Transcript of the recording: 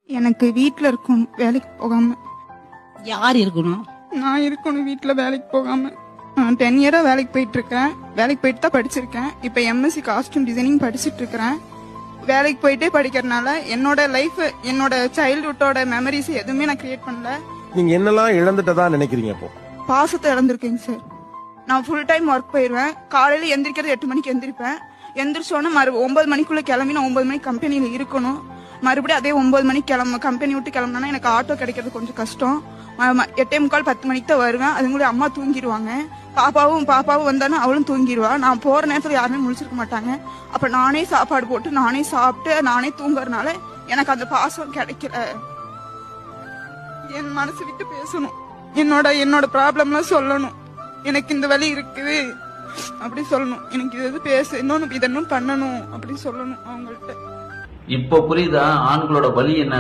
எனக்கு வீட்ல இருக்கணும், வேலைக்கு போகாம. யார் இருக்கணும்? நான் இருக்கணும் வீட்ல வேலைக்கு போகாம. நான் 10 இயரா வேலைக்கு போயிட்டு இருக்கேன். வேலைக்கு போயிட்டு தான் படிச்சிருக்கேன். இப்ப எம்எஸ்சி காஸ்டியூம் டிசைனிங் படிச்சிட்டு இருக்கிறேன். வேலைக்கு போயிட்டே படிக்கிறதுனால என்னோட லைஃப், என்னோட சைல்ட்ஹுட்டோட மெமரிஸ் எதுவுமே நான் கிரியேட் பண்ணல. நீங்க என்னெல்லாம் இழந்துட்டதா நினைக்கிறீங்க இப்போ? பாசத்தை இழந்திருக்கேங்க சார். நான் ஃபுல் டைம் ஒர்க் போயிடுவேன். காலையில எந்திரிக்கிறது 8 மணிக்கு எந்திரிப்பேன். எந்திரிச்சோன்னா 9 மணிக்குள்ள கிளம்பி நான் 9 மணிக்கு கம்பெனியில இருக்கணும். மறுபடியும் அதே 9 மணிக்கு கம்பெனி விட்டு கிளம்புனா எனக்கு ஆட்டோ கிடைக்கிறது கொஞ்சம் கஷ்டம். 8:45 10 மணிக்கு தான் வருவேன். அதுங்களுடைய அம்மா தூங்கிடுவாங்க. பாப்பாவும் வந்தாலும் அவளும் தூங்கிடுவா. நான் போற நேரத்துல யாருமே முழிச்சிருக்க மாட்டாங்க. அப்ப நானே சாப்பாடு போட்டு நானே சாப்பிட்டு நானே தூங்குறதுனால எனக்கு அந்த பாசம் கிடைக்கல. என் மனசு விட்டு பேசணும், என்னோட ப்ராப்ளம்லாம் சொல்லணும். எனக்கு இந்த வலி இருக்குது அப்படி சொல்லணும். எனக்கு இது பேச இன்னொன்னு இதென்னும் பண்ணணும் அப்படி சொல்லணும் அவங்கள்ட்ட. இப்போ புரியுதா ஆண்களோட வலி என்ன?